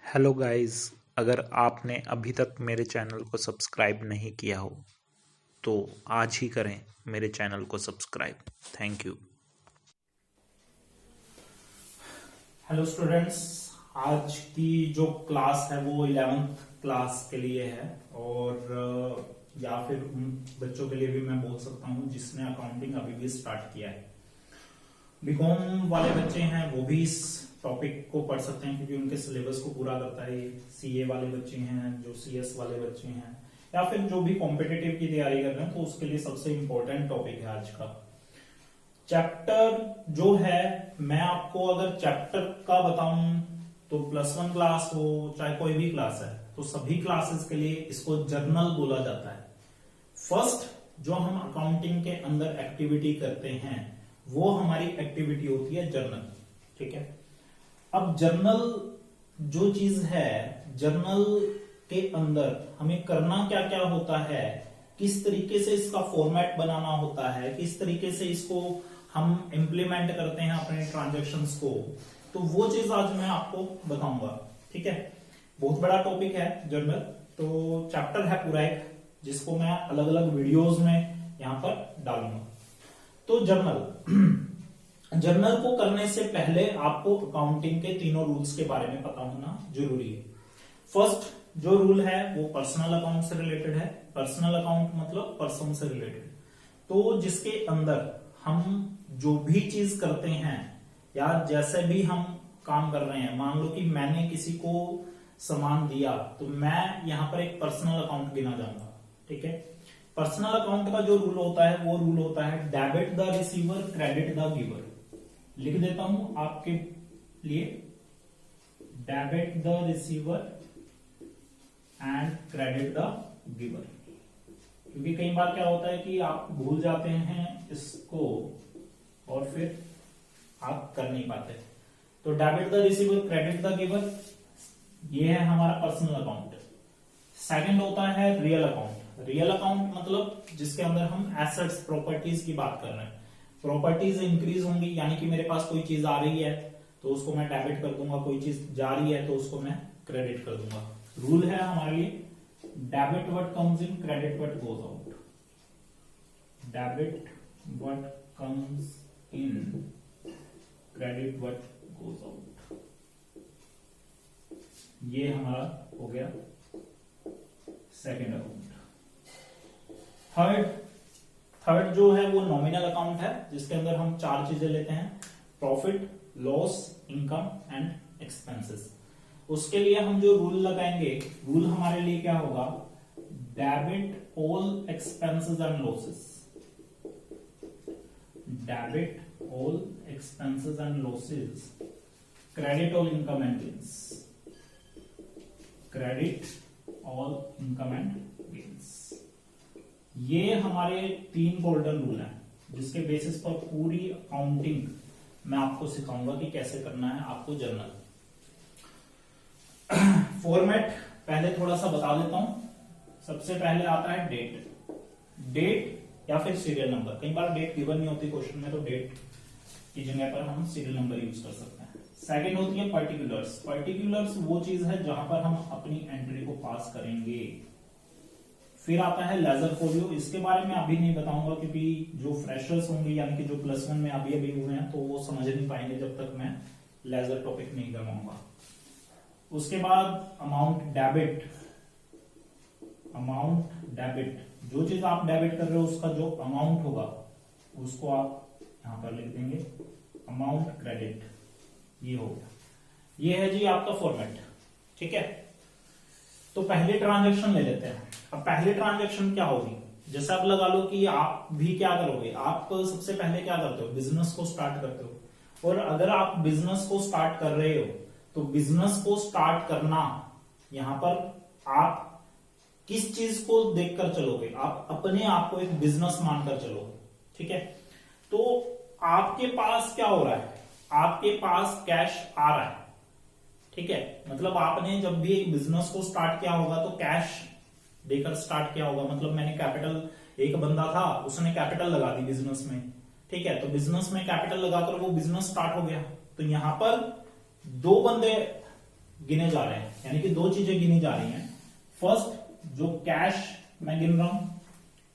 Hello guys. अगर आपने अभी तक मेरे चैनल को सब्सक्राइब नहीं किया हो तो आज ही करें मेरे चैनल को subscribe. Thank you. Hello students. आज की जो क्लास है वो 11th क्लास के लिए है और या फिर उन बच्चों के लिए भी मैं बोल सकता हूँ जिसने अकाउंटिंग अभी भी स्टार्ट किया है। बीकॉम वाले बच्चे हैं वो भी इस टॉपिक को पढ़ सकते हैं क्योंकि उनके सिलेबस को पूरा करता है। सीए वाले बच्चे हैं, जो सीएस वाले बच्चे हैं, या फिर जो भी कॉम्पिटिटिव की तैयारी कर रहे हैं तो उसके लिए सबसे इंपॉर्टेंट टॉपिक है आज का। चैप्टर जो है, मैं आपको अगर चैप्टर का बताऊं तो +1 क्लास हो चाहे कोई भी क्लास है तो सभी क्लासेस के लिए इसको जर्नल बोला जाता है। फर्स्ट जो हम अकाउंटिंग के अंदर एक्टिविटी करते हैं वो हमारी एक्टिविटी होती है जर्नल। ठीक है। अब जर्नल जो चीज है, जर्नल के अंदर हमें करना क्या क्या होता है, किस तरीके से इसका फॉर्मेट बनाना होता है, किस तरीके से इसको हम इंप्लीमेंट करते हैं अपने ट्रांजैक्शंस को, तो वो चीज आज मैं आपको बताऊंगा। ठीक है। बहुत बड़ा टॉपिक है जर्नल, तो चैप्टर है पूरा एक जिसको मैं अलग अलग वीडियोस में यहां पर डालूंगा। तो जर्नल जर्नल को करने से पहले आपको अकाउंटिंग के तीनों रूल्स के बारे में पता होना जरूरी है। फर्स्ट जो रूल है वो पर्सनल अकाउंट से रिलेटेड है। पर्सनल अकाउंट मतलब पर्सन से रिलेटेड, तो जिसके अंदर हम जो भी चीज करते हैं या जैसे भी हम काम कर रहे हैं, मान लो कि मैंने किसी को सामान दिया तो मैं यहां पर एक पर्सनल अकाउंट गिना जाऊंगा। ठीक है। पर्सनल अकाउंट का जो रूल होता है वो रूल होता है debit the receiver credit the giver. लिख देता हूं आपके लिए, debit the receiver and credit the giver, क्योंकि कई बार क्या होता है कि आप भूल जाते हैं इसको और फिर आप कर नहीं पाते। तो debit the receiver credit the giver, ये है हमारा पर्सनल अकाउंट। सेकंड होता है रियल अकाउंट। रियल अकाउंट मतलब जिसके अंदर हम एसेट्स प्रॉपर्टीज की बात कर रहे हैं। प्रॉपर्टीज इंक्रीज होंगी, यानी कि मेरे पास कोई चीज आ रही है तो उसको मैं डेबिट कर दूंगा, कोई चीज जा रही है तो उसको मैं क्रेडिट कर दूंगा। रूल है हमारे लिए debit what comes in credit what goes out. Debit what comes in credit what goes out, ये हमारा हो गया सेकेंड अकाउंट। थर्ड जो है वो नॉमिनल अकाउंट है, जिसके अंदर हम चार चीजें लेते हैं, profit, loss, income and expenses. उसके लिए हम जो रूल लगाएंगे, रूल हमारे लिए क्या होगा, debit all expenses and losses. Debit all expenses and losses, credit all income and gains. Credit all income and gains, ये हमारे 3 गोल्डन रूल हैं जिसके बेसिस पर पूरी अकाउंटिंग मैं आपको सिखाऊंगा कि कैसे करना है आपको जर्नल। फॉर्मेट पहले थोड़ा सा बता देता हूं। सबसे पहले आता है डेट या फिर सीरियल नंबर। कई बार डेट गिवन नहीं होती क्वेश्चन में, तो डेट की जगह पर हम सीरियल नंबर यूज कर सकते हैं। सेकंड होती है पर्टिकुलर्स। पर्टिकुलर्स वो चीज है जहां पर हम अपनी एंट्री को पास करेंगे। फिर आता है लेजर फोलियो। इसके बारे में अभी नहीं बताऊंगा क्योंकि जो फ्रेशर्स होंगे यानी कि जो +1 में अभी हुए हैं तो वो समझ नहीं पाएंगे जब तक मैं लेजर टॉपिक नहीं करवाऊंगा। उसके बाद अमाउंट डेबिट। अमाउंट डेबिट, जो चीज आप डेबिट कर रहे हो उसका जो अमाउंट होगा उसको आप यहां पर लिख देंगे अमाउंट क्रेडिट। ये हो गया, ये है जी आपका फॉर्मेट। ठीक है। तो पहले ट्रांजैक्शन ले लेते हैं। अब पहले ट्रांजैक्शन क्या होगी, जैसे आप लगा लो कि आप भी क्या करोगे, आप सबसे पहले क्या करते हो, बिजनेस को स्टार्ट करते हो। और अगर आप बिजनेस को स्टार्ट कर रहे हो तो बिजनेस को स्टार्ट करना, यहां पर आप किस चीज को देखकर चलोगे, आप अपने आप को एक बिजनेस मानकर चलोगे। ठीक है। तो आपके पास क्या हो रहा है, आपके पास कैश आ रहा है। ठीक है। मतलब आपने जब भी एक बिजनेस को स्टार्ट किया होगा तो कैश देकर स्टार्ट किया होगा। मतलब मैंने कैपिटल, एक बंदा था उसने कैपिटल लगा दी बिजनेस में। ठीक है। तो बिजनेस में कैपिटल लगाकर वो बिजनेस स्टार्ट हो गया। तो यहां पर 2 बंदे गिने जा रहे हैं, यानी कि दो चीजें गिनी जा रही हैं। फर्स्ट जो कैश मैं गिन रहा हूं,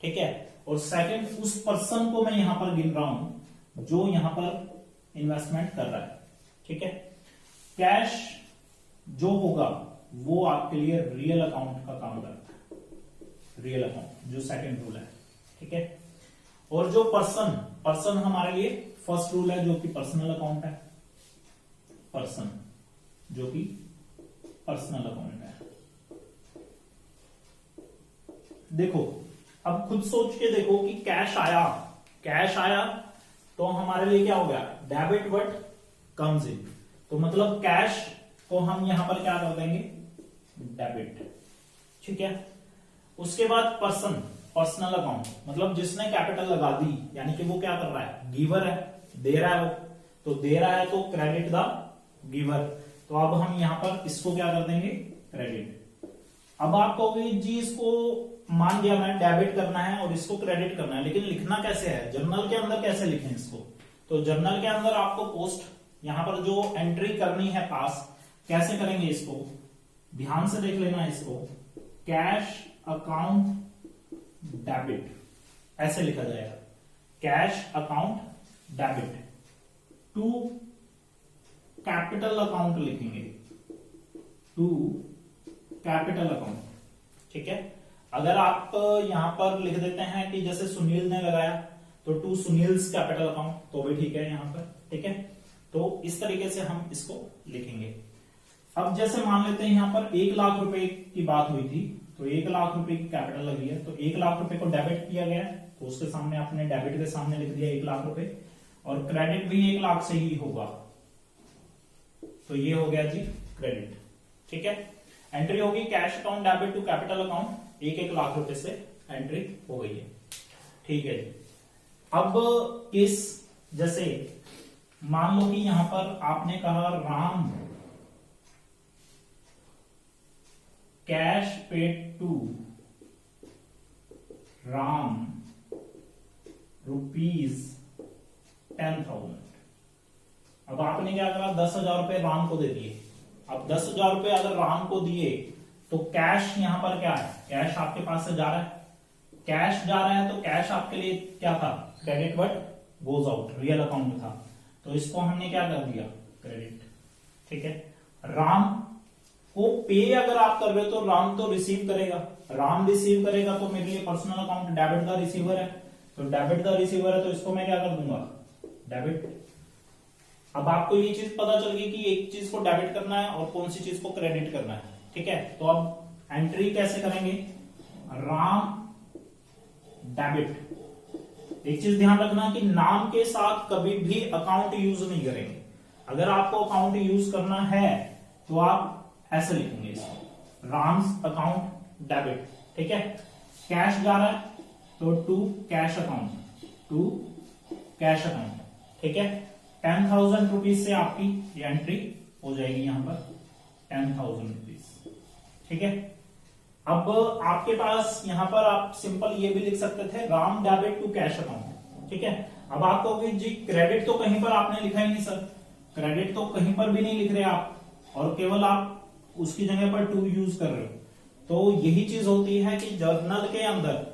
ठीक है, और सेकंड उस पर्सन को मैं यहां पर गिन रहा हूं जो यहां पर इन्वेस्टमेंट कर रहा है, ठीक है। कैश जो होगा वो आपके लिए रियल अकाउंट का काम करता है, रियल अकाउंट जो सेकंड रूल है, ठीक है। और जो पर्सन हमारे लिए फर्स्ट रूल है जो कि पर्सनल अकाउंट है, पर्सन जो कि पर्सनल अकाउंट है। देखो अब खुद सोच के देखो कि कैश आया तो हमारे लिए क्या हो गया, डेबिट व्हाट कम्स इन, तो मतलब कैश को हम यहां पर क्या कर देंगे, डेबिट, ठीक है। उसके बाद पर्सनल अकाउंट, मतलब जिसने कैपिटल लगा दी, यानी कि वो क्या कर रहा है, गिवर है, दे रहा है वो, तो दे रहा है तो क्रेडिट द गिवर, तो अब हम यहां पर इसको क्या कर देंगे, क्रेडिट। अब आप कहोगे जी इसको मान लिया मैं डेबिट करना है और इसको क्रेडिट करना है, लेकिन लिखना कैसे है, जर्नल के अंदर कैसे लिखें इसको, तो जर्नल के अंदर आपको पोस्ट यहां पर जो एंट्री करनी है पास, कैसे करेंगे इसको, ध्यान से देख लेना इसको, कैश अकाउंट डेबिट ऐसे लिखा जाएगा, cash account debit to capital account लिखेंगे, टू कैपिटल अकाउंट, ठीक है। अगर आप यहां पर लिख देते हैं कि जैसे सुनील ने लगाया तो टू सुनील्स कैपिटल अकाउंट, तो भी ठीक है यहां पर, ठीक है। तो इस तरीके से हम इसको लिखेंगे। अब जैसे मान लेते हैं यहां पर 1 लाख रुपए की बात हुई थी, तो 1 लाख रुपए की कैपिटल लगी है, तो 1 लाख रुपए को डेबिट किया गया, तो उसके सामने आपने डेबिट के सामने लिख दिया 1 लाख रुपए, और क्रेडिट भी 1 लाख से ही होगा, तो ये हो गया जी क्रेडिट, ठीक है। एंट्री होगी cash account debit to capital account, 1 lakh रुपए से एंट्री हो गई है, ठीक है जी। अब केस जैसे मान लो कि यहां पर आपने कहा Ram cash paid to Ram ₹10,000। अब आपने क्या करा, 10,000 रुपए राम को दे दिए। अब 10,000 रुपए अगर राम को दिए तो कैश यहां पर क्या है, कैश आपके पास से जा रहा है, कैश जा रहा है तो कैश आपके लिए क्या था, credit what goes out, real account था, तो इसको हमने क्या कर दिया, क्रेडिट, ठीक है। राम को पे अगर आप कर रहे हो तो राम तो रिसीव करेगा, राम रिसीव करेगा तो मेरे लिए personal account debit the receiver है, तो डेबिट द रिसीवर है तो इसको मैं क्या कर दूंगा, डेबिट। अब आपको ये चीज पता चल गई कि एक चीज को डेबिट करना है और कौन सी चीज को क्रेडिट करना है, ठीक है। तो अब एंट्री कैसे करेंगे, राम डेबिट। एक चीज ध्यान रखना कि नाम के साथ कभी भी अकाउंट यूज नहीं करेंगे, अगर आपको अकाउंट यूज करना है तो आप ऐसे लिखेंगे इसको, राम्स अकाउंट डेबिट, ठीक है। कैश जा रहा है तो to cash account, to cash account, ठीक है। 10,000 रुपीज से आपकी ये एंट्री हो जाएगी यहां पर, 10,000 रुपीज, ठीक है। अब आपके पास यहां पर आप सिंपल ये भी लिख सकते थे, Ram debit to cash account, ठीक है। अब आप कहोगे जी क्रेडिट तो कहीं पर आपने लिखा ही नहीं सर, क्रेडिट तो कहीं पर भी नहीं लिख रहे आप, और केवल आप उसकी जगह पर टू यूज कर रहे हो। तो यही चीज होती है कि जर्नल के अंदर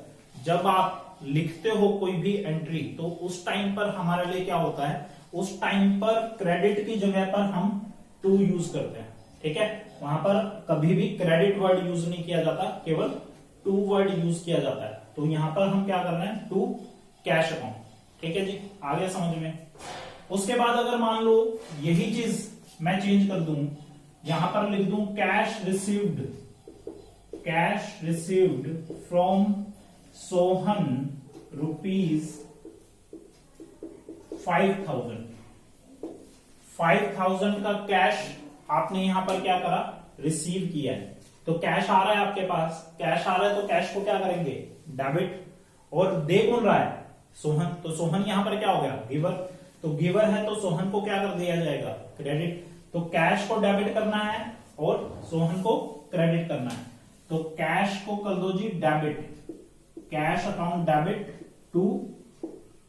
जब आप लिखते हो कोई भी एंट्री, तो उस टाइम पर हमारे लिए क्या होता है, उस टाइम पर क्रेडिट की जगह पर हम टू यूज करते हैं, ठीक है। वहां पर कभी भी क्रेडिट वर्ड यूज नहीं किया जाता, केवल टू वर्ड यूज किया जाता है। तो यहां पर हम क्या कर रहे हैं, टू कैश अकाउंट, ठीक है जी, आ गया समझ में। उसके बाद अगर मान लो यही चीज मैं चेंज कर दूं, यहां पर लिख दूं कैश रिसीव्ड फ्रॉम सोहन ₹5,000 का कैश आपने यहां पर क्या करा, रिसीव किया है। तो कैश आ रहा है आपके पास, कैश आ रहा है तो कैश को क्या करेंगे, डेबिट, और दे कौन रहा है, सोहन, तो सोहन यहां पर क्या हो गया, गिवर, तो गिवर है तो सोहन को क्या कर दिया जाएगा, क्रेडिट। तो कैश को डेबिट करना है और सोहन को क्रेडिट करना है, तो कैश को कर दो जी debit, cash account debit to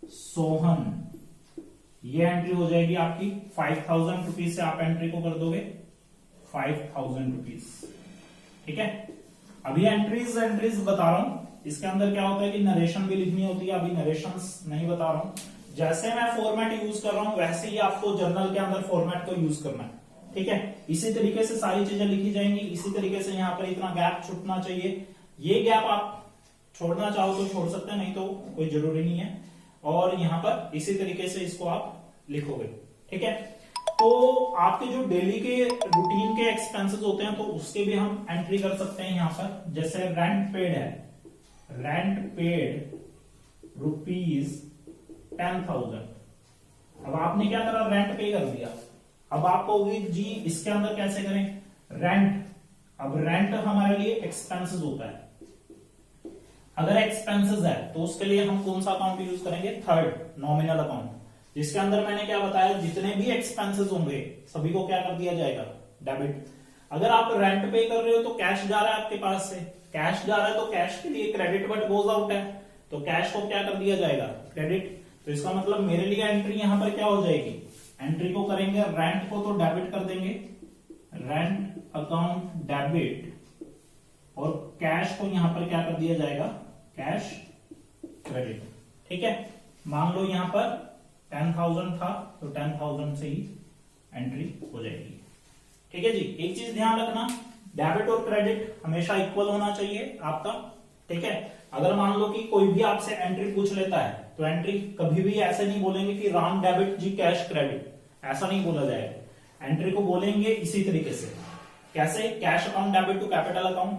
Sohan, ये एंट्री हो जाएगी आपकी 5,000 रुपीज से आप एंट्री को कर दोगे 5,000 रुपीज। ठीक है, अभी एंट्रीज बता रहा हूं, इसके अंदर क्या होता है कि नरेशन भी लिखनी होती है, अभी नरेशंस नहीं बता रहा हूं। जैसे मैं फॉर्मेट यूज कर रहा हूं वैसे ही आपको जर्नल के अंदर फॉर्मेट को यूज करना है। ठीक है, इसी तरीके से सारी चीजें लिखी जाएंगी, इसी तरीके से यहाँ पर इतना गैप छूटना चाहिए। ये गैप आप छोड़ना चाहो तो छोड़ सकते हैं, नहीं तो कोई जरूरी नहीं है। और यहाँ पर इसी तरीके से इसको आप लिखोगे। ठीक है, तो आपके जो डेली के रूटीन के एक्सपेंसेस होते हैं तो उसके भी हम एंट्री कर सकते हैं यहाँ पर। जैसे रेंट पेड है, रेंट पेड ₹10,000। अब आपने क्या करा, रेंट पे कर दिया। अब आप कहोगे जी इसके अंदर कैसे करें रेंट। अब रेंट हमारे लिए एक्सपेंसेस होता है। अगर एक्सपेंसेस है तो उसके लिए हम कौन सा अकाउंट यूज करेंगे, थर्ड नॉमिनल अकाउंट, जिसके अंदर मैंने क्या बताया, जितने भी एक्सपेंसेस होंगे सभी को क्या कर दिया जाएगा, डेबिट। अगर आप रेंट पे कर रहे हो तो कैश जा रहा है आपके पास से, कैश जा रहा है तो कैश के लिए क्रेडिट बट गोज आउट है, तो कैश को क्या कर दिया जाएगा, क्रेडिट। तो इसका मतलब मेरे लिए एंट्री यहां पर क्या हो जाएगी, एंट्री को करेंगे रेंट को तो डेबिट कर देंगे, रेंट अकाउंट डेबिट, और कैश को यहां पर क्या कर दिया जाएगा, कैश क्रेडिट। ठीक है, मान लो यहां पर 10,000 था तो 10,000 से ही एंट्री हो जाएगी। ठीक है जी, एक चीज ध्यान रखना, डेबिट और क्रेडिट हमेशा इक्वल होना चाहिए आपका। ठीक है, अगर मान लो कि कोई भी आपसे एंट्री पूछ लेता है तो एंट्री कभी भी ऐसे नहीं बोलेंगे कि राम डेबिट जी कैश क्रेडिट, ऐसा नहीं बोला जाएगा। एंट्री को बोलेंगे इसी तरीके से, कैसे, cash account debit to capital account,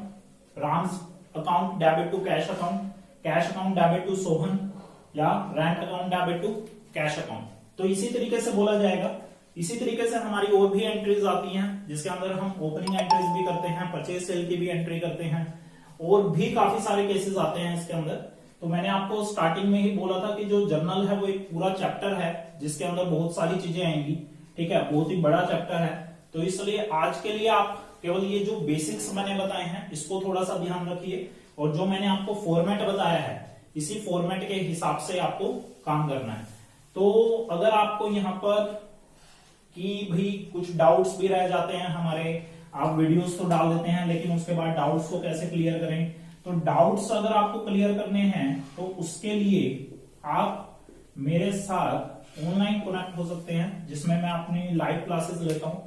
Ram's account debit to cash account, cash account debit to Sohan, या rent account debit to cash account. तो इसी तरीके से बोला जाएगा। इसी तरीके से हमारी और भी एंट्रीज आती हैं जिसके अंदर हम ओपनिंग एंट्रीज भी करते हैं, परचेज सेल की भी एंट्री करते हैं, और भी काफी सारे केसेस आते हैं इसके अंदर। तो मैंने आपको स्टार्टिंग में ही बोला था कि जो जर्नल है वो एक पूरा चैप्टर है जिसके अंदर बहुत सारी चीजें आएंगी। ठीक है, बहुत ही बड़ा चैप्टर है, तो इसलिए आज के लिए आप केवल ये जो बेसिक्स मैंने बताए हैं इसको थोड़ा सा ध्यान रखिए, और जो मैंने आपको फॉर्मेट बताया है इसी फॉर्मेट के हिसाब से आपको काम करना है। तो अगर आपको यहाँ पर कि भाई कुछ डाउट्स भी रह जाते हैं हमारे, आप वीडियोस तो डाल देते हैं लेकिन उसके बाद डाउट्स को कैसे क्लियर करें, तो डाउट्स अगर आपको क्लियर करने हैं तो उसके लिए आप मेरे साथ ऑनलाइन कनेक्ट हो सकते हैं, जिसमें मैं अपनी लाइव क्लासेस लेता हूं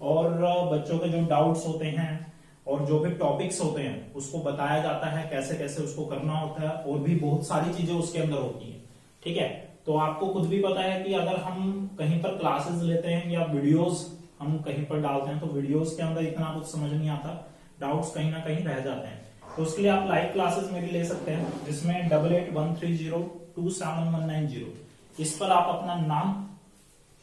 और बच्चों के जो डाउट्स होते हैं और जो भी टॉपिक्स होते हैं उसको बताया जाता है कैसे कैसे उसको करना होता है, और भी बहुत सारी चीजें उसके अंदर होती है। ठीक है, तो आपको खुद भी पता है कि अगर हम कहीं पर क्लासेस लेते हैं या वीडियोस हम कहीं पर डालते हैं तो वीडियोस के अंदर इतना कुछ समझ नहीं आता, डाउट्स कहीं ना कहीं रह जाते हैं। तो उसके लिए आप लाइव क्लासेस मेरी ले सकते हैं, जिसमें 8813027190, इस पर आप अपना नाम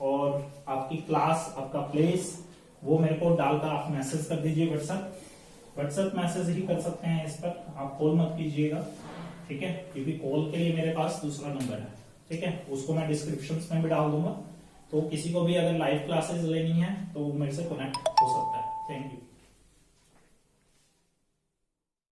और आपकी क्लास, आपका प्लेस, वो मेरे को डालकर आप मैसेज कर दीजिए। व्हाट्सएप मैसेज ही कर सकते हैं इस पर, आप कॉल मत कीजिएगा। ठीक है, क्योंकि कॉल के लिए मेरे पास दूसरा नंबर है। ठीक है, उसको मैं डिस्क्रिप्शन में भी डाल दूंगा, तो किसी को भी अगर लाइव क्लासेस लेनी है तो मेरे से कनेक्ट हो सकता है। Thank you.